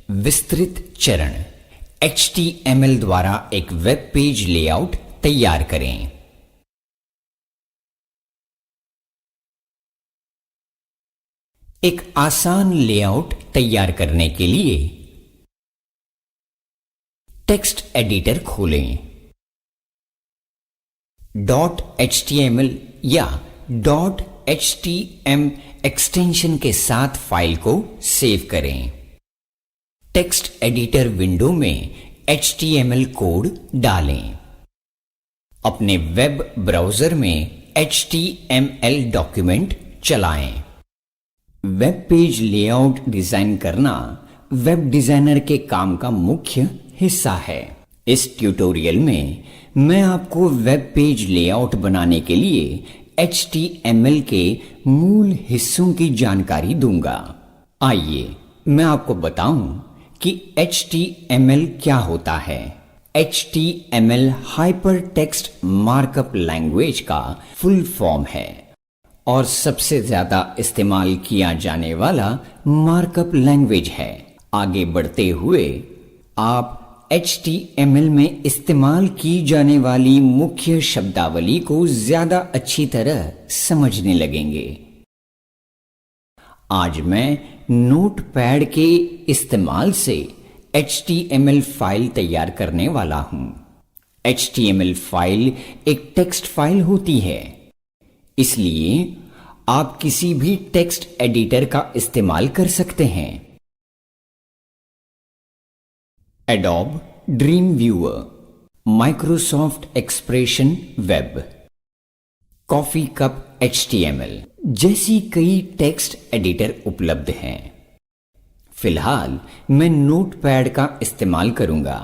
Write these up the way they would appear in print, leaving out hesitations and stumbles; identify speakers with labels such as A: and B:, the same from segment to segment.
A: विस्तृत चरण। HTML द्वारा एक वेब पेज लेआउट तैयार करें। एक आसान लेआउट तैयार करने के लिए टेक्स्ट एडिटर खोलें। .html या .htm एक्सटेंशन के साथ फाइल को सेव करें। टेक्स्ट एडिटर विंडो में HTML कोड डालें। अपने वेब ब्राउज़र में HTML डॉक्यूमेंट चलाएं। वेब पेज लेआउट डिज़ाइन करना वेब डिज़ाइनर के काम का मुख्य हिस्सा है। इस ट्यूटोरियल में मैं आपको वेब पेज लेआउट बनाने के लिए HTML के मूल हिस्सों की जानकारी दूंगा। आइए मैं आपको बताऊं कि HTML क्या होता है। HTML हाइपरटेक्स्ट मार्कअप लैंग्वेज का फुल फॉर्म है और सबसे ज्यादा इस्तेमाल किया जाने वाला मार्कअप लैंग्वेज है। आगे बढ़ते हुए आप HTML में इस्तेमाल की जाने वाली मुख्य शब्दावली को ज्यादा अच्छी तरह समझने लगेंगे। आज मैं नोटपैड के इस्तेमाल से HTML फाइल तैयार करने वाला हूं। HTML फाइल एक टेक्स्ट फाइल होती है, इसलिए आप किसी भी टेक्स्ट एडिटर का इस्तेमाल कर सकते हैं। Adobe dream viewer, Microsoft expression web, coffee cup HTML जैसी कई टेक्स्ट एडिटर उपलब्ध हैं। फिलहाल मैं नोटपैड का इस्तेमाल करूंगा।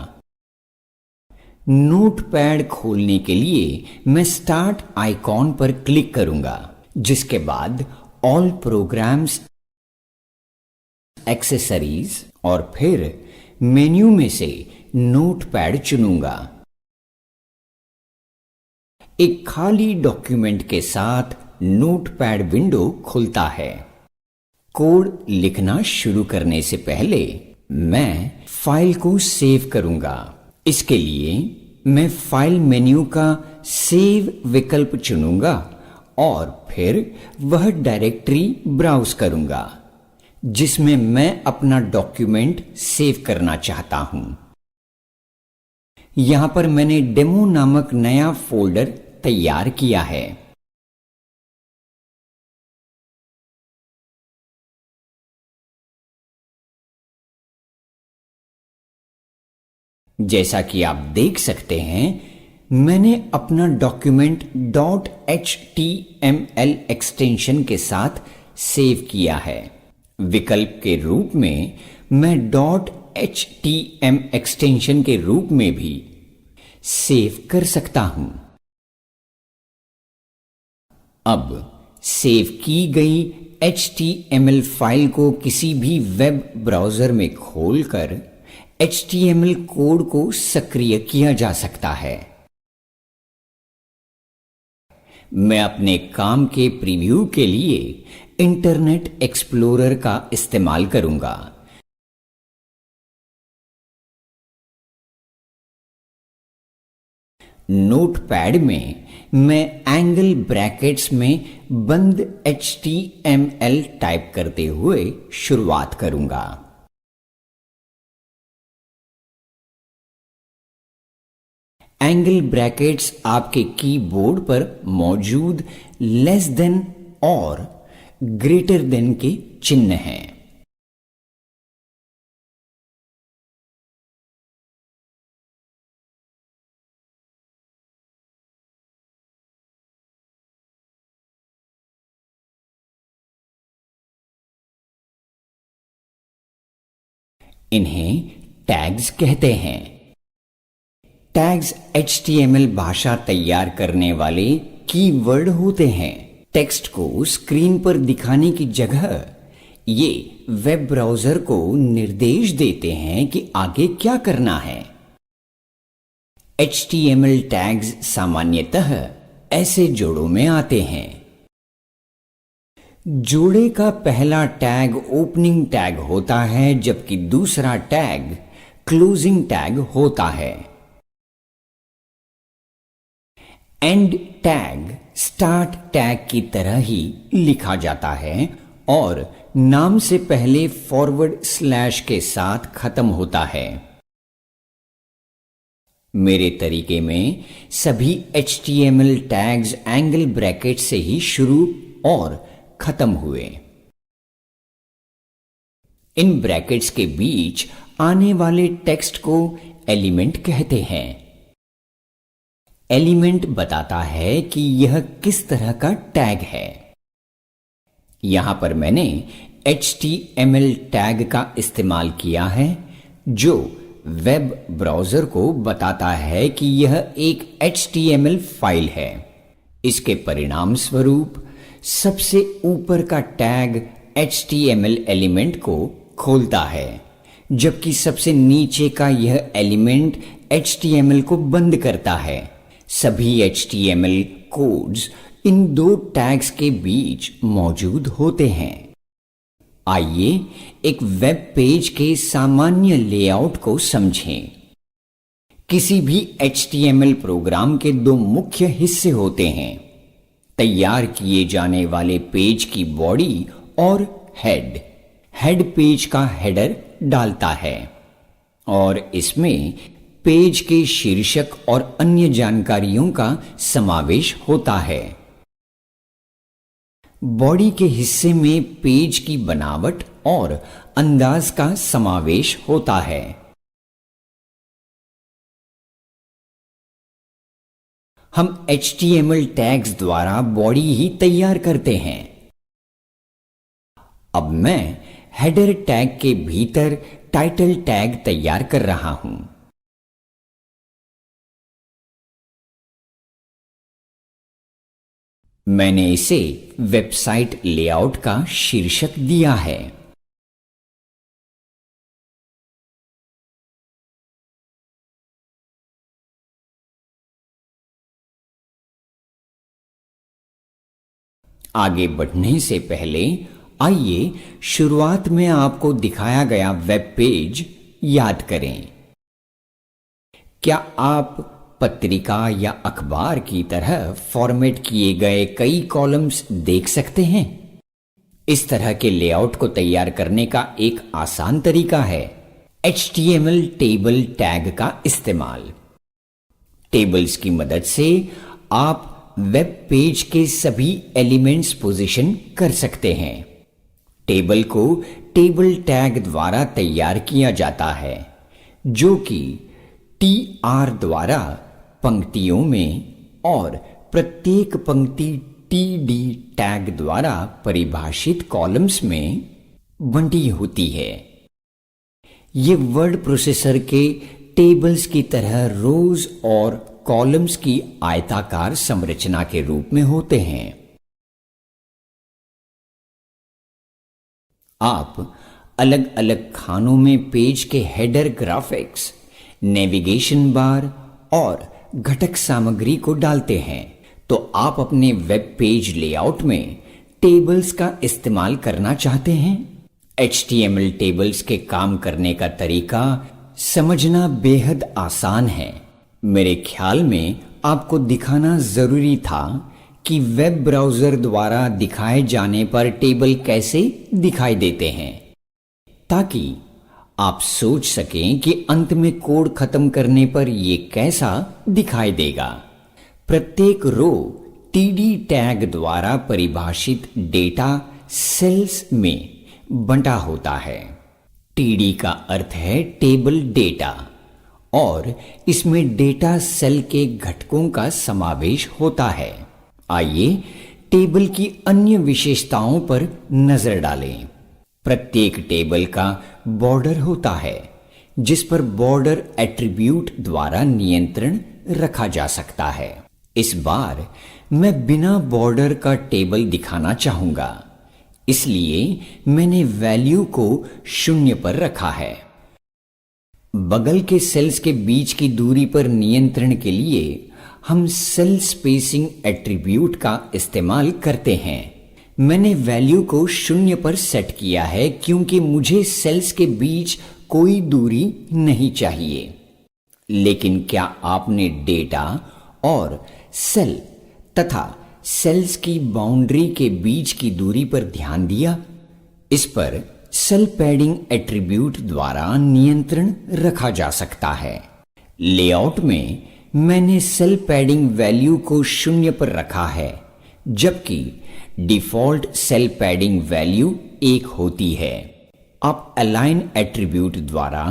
A: नोटपैड खोलने के लिए मैं स्टार्ट आइकॉन पर क्लिक करूंगा, जिसके बाद ऑल प्रोग्राम्स, एक्सेसरीज और फिर मेन्यू में से नोटपैड चुनूंगा। एक खाली डॉक्यूमेंट के साथ नोटपैड विंडो खुलता है। कोड लिखना शुरू करने से पहले मैं फाइल को सेव करूंगा। इसके लिए मैं फाइल मेन्यू का सेव विकल्प चुनूंगा और फिर वह डायरेक्टरी ब्राउज करूंगा जिसमें मैं अपना डॉक्यूमेंट सेव करना चाहता हूं। यहां पर मैंने डेमो नामक नया फोल्डर तैयार किया है। जैसा कि आप देख सकते हैं, मैंने अपना डॉक्यूमेंट .html एक्सटेंशन के साथ सेव किया है। विकल्प के रूप में मैं .htm एक्सटेंशन के रूप में भी सेव कर सकता हूं। अब सेव की गई HTML फाइल को किसी भी वेब ब्राउज़र में खोलकर HTML कोड को सक्रिय किया जा सकता है। मैं अपने काम के प्रीव्यू के लिए इंटरनेट एक्सप्लोरर का इस्तेमाल करूंगा। नोटपैड में मैं एंगल ब्रैकेट्स में बंद HTML टाइप करते हुए शुरुआत करूंगा। एंगल ब्रैकेट्स आपके कीबोर्ड पर मौजूद लेस देन और ग्रेटर देन के चिन्ह हैं। इन्हें टैग्स कहते हैं। टैग्स HTML भाषा तैयार करने वाले कीवर्ड होते हैं। टेक्स्ट को स्क्रीन पर दिखाने की जगह ये वेब ब्राउज़र को निर्देश देते हैं कि आगे क्या करना है। HTML टैग्स सामान्यतः ऐसे जोड़ों में आते हैं। जोड़े का पहला टैग ओपनिंग टैग होता है, जबकि दूसरा टैग क्लोजिंग टैग होता है। एंड टैग स्टार्ट टैग की तरह ही लिखा जाता है और नाम से पहले फॉरवर्ड स्लैश के साथ खत्म होता है। मेरे तरीके में सभी HTML टैग्स एंगल ब्रैकेट से ही शुरू और खत्म हुए। इन ब्रैकेट्स के बीच आने वाले टेक्स्ट को एलिमेंट कहते हैं। एलिमेंट बताता है कि यह किस तरह का टैग है। यहां पर मैंने HTML टैग का इस्तेमाल किया है, जो वेब ब्राउज़र को बताता है कि यह एक HTML फाइल है। इसके परिणाम स्वरूप सबसे ऊपर का टैग HTML एलिमेंट को खोलता है, जबकि सबसे नीचे का यह एलिमेंट HTML को बंद करता है। सभी HTML कोड्स इन दो टैग्स के बीच मौजूद होते हैं। आइए एक वेब पेज के सामान्य लेआउट को समझें। किसी भी HTML प्रोग्राम के दो मुख्य हिस्से होते हैं: तैयार किए जाने वाले पेज की बॉडी और हेड। हेड पेज का हेडर डालता है और इसमें पेज के शीर्षक और अन्य जानकारियों का समावेश होता है। बॉडी के हिस्से में पेज की बनावट और अंदाज का समावेश होता है। हम HTML टैग्स द्वारा बॉडी ही तैयार करते हैं। अब मैं हेडर टैग के भीतर टाइटल टैग तैयार कर रहा हूं। मैंने इसे वेबसाइट लेआउट का शीर्षक दिया है। आगे बढ़ने से पहले आइए शुरुआत में आपको दिखाया गया वेब पेज याद करें। क्या आप पत्रिका या अखबार की तरह फॉर्मेट किए गए कई कॉलम्स देख सकते हैं? इस तरह के लेआउट को तैयार करने का एक आसान तरीका है HTML टेबल टैग का इस्तेमाल। टेबल्स की मदद से आप वेब पेज के सभी एलिमेंट्स पोजीशन कर सकते हैं। टेबल को टेबल टैग द्वारा तैयार किया जाता है, जो कि TR द्वारा पंक्तियों में और प्रत्येक पंक्ति TD टैग द्वारा परिभाषित कॉलम्स में बंटी होती है। ये वर्ड प्रोसेसर के टेबल्स की तरह रोज और कॉलम्स की आयताकार संरचना के रूप में होते हैं। आप अलग अलग खानों में पेज के हेडर ग्राफिक्स, नेविगेशन बार और घटक सामग्री को डालते हैं, तो आप अपने वेब पेज लेआउट में टेबल्स का इस्तेमाल करना चाहते हैं। HTML टेबल्स के काम करने का तरीका समझना बेहद आसान है। मेरे ख्याल में आपको दिखाना जरूरी था कि वेब ब्राउज़र द्वारा दिखाए जाने पर टेबल कैसे दिखाई देते हैं, ताकि आप सोच सकें कि अंत में कोड खत्म करने पर यह कैसा दिखाई देगा। प्रत्येक रो TD टैग द्वारा परिभाषित डेटा सेल्स में बंटा होता है। TD का अर्थ है टेबल डेटा और इसमें डेटा सेल के घटकों का समावेश होता है। आइए टेबल की अन्य विशेषताओं पर नजर डालें। प्रत्येक टेबल का बॉर्डर होता है, जिस पर बॉर्डर एट्रीब्यूट द्वारा नियंत्रण रखा जा सकता है। इस बार मैं बिना बॉर्डर का टेबल दिखाना चाहूंगा, इसलिए मैंने वैल्यू को 0 पर रखा है। बगल के सेल्स के बीच की दूरी पर नियंत्रण के लिए हम सेल स्पेसिंग एट्रीब्यूट का इस्तेमाल करते हैं, मैंने वैल्यू को 0 पर सेट किया है क्योंकि मुझे सेल्स के बीच कोई दूरी नहीं चाहिए। लेकिन क्या आपने डेटा और सेल तथा सेल्स की बाउंड्री के बीच की दूरी पर ध्यान दिया? इस पर सेल पैडिंग एट्रीब्यूट द्वारा नियंत्रण रखा जा सकता है। लेआउट में मैंने सेल पैडिंग वैल्यू को 0 पर रखा है, जबकि डिफॉल्ट सेल पैडिंग वैल्यू 1 होती है। आप अलाइन एट्रीब्यूट द्वारा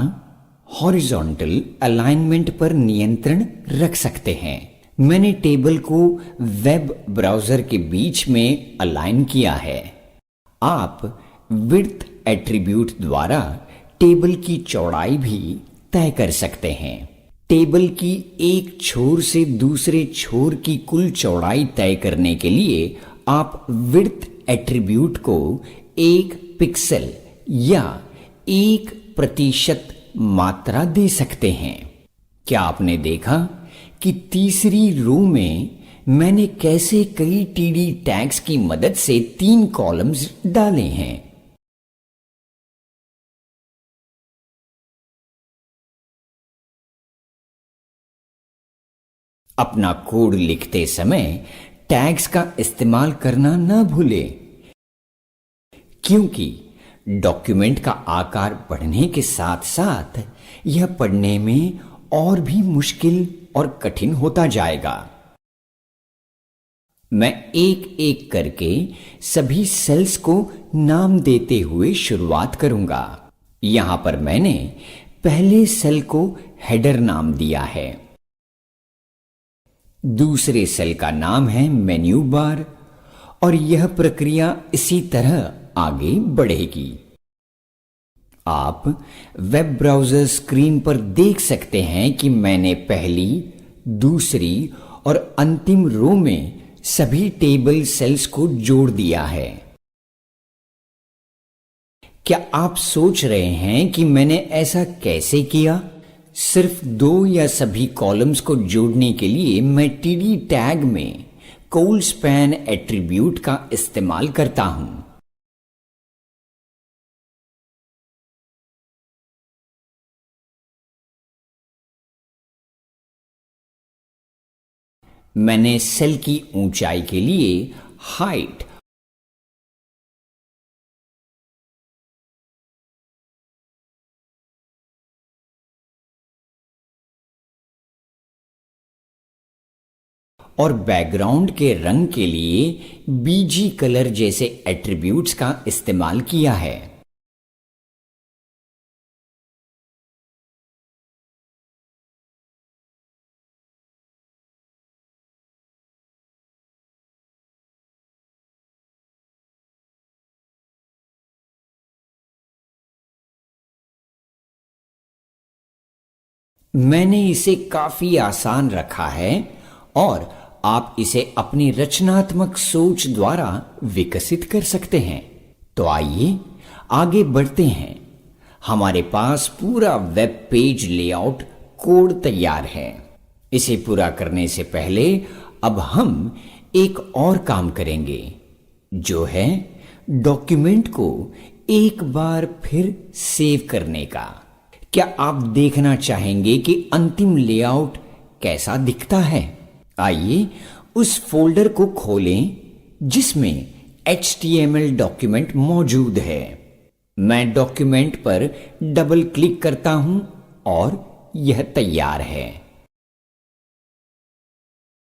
A: हॉरिजॉन्टल अलाइनमेंट पर नियंत्रण रख सकते हैं। मैंने टेबल को वेब ब्राउज़र के बीच में अलाइन किया है। आप विड्थ एट्रीब्यूट द्वारा टेबल की चौड़ाई भी तय कर सकते हैं। टेबल की एक छोर से दूसरे छोर की कुल चौड़ाई तय करने के लिए आप विड्थ एट्रीब्यूट को 1 पिक्सल या 1% मात्रा दे सकते हैं। क्या आपने देखा कि तीसरी रो में मैंने कैसे कई टीडी टैग्स की मदद से 3 कॉलम्स डाले हैं? अपना कोड लिखते समय टैग्स का इस्तेमाल करना न भूलें, क्योंकि डॉक्यूमेंट का आकार बढ़ने के साथ साथ यह पढ़ने में और भी मुश्किल और कठिन होता जाएगा। मैं एक एक करके सभी सेल्स को नाम देते हुए शुरुआत करूंगा। यहां पर मैंने पहले सेल को हेडर नाम दिया है। दूसरे सेल का नाम है मेन्यू बार और यह प्रक्रिया इसी तरह आगे बढ़ेगी। आप वेब ब्राउज़र स्क्रीन पर देख सकते हैं कि मैंने पहली, दूसरी और अंतिम रो में सभी टेबल सेल्स को जोड़ दिया है। क्या आप सोच रहे हैं कि मैंने ऐसा कैसे किया? सिर्फ 2 या सभी कॉलम्स को जोड़ने के लिए मैं टीडी टैग में कोलस्पैन एट्रीब्यूट का इस्तेमाल करता हूं। मैंने सेल की ऊंचाई के लिए हाइट और बैकग्राउंड के रंग के लिए बीजी कलर जैसे एट्रीब्यूट्स का इस्तेमाल किया है। मैंने इसे काफी आसान रखा है और आप इसे अपनी रचनात्मक सोच द्वारा विकसित कर सकते हैं। तो आइए आगे बढ़ते हैं। हमारे पास पूरा वेब पेज लेआउट कोड तैयार है। इसे पूरा करने से पहले अब हम एक और काम करेंगे, जो है डॉक्यूमेंट को एक बार फिर सेव करने का। क्या आप देखना चाहेंगे कि अंतिम लेआउट कैसा दिखता है? आइए उस फोल्डर को खोलें जिसमें HTML डॉक्यूमेंट मौजूद है। मैं डॉक्यूमेंट पर डबल क्लिक करता हूं और यह तैयार है।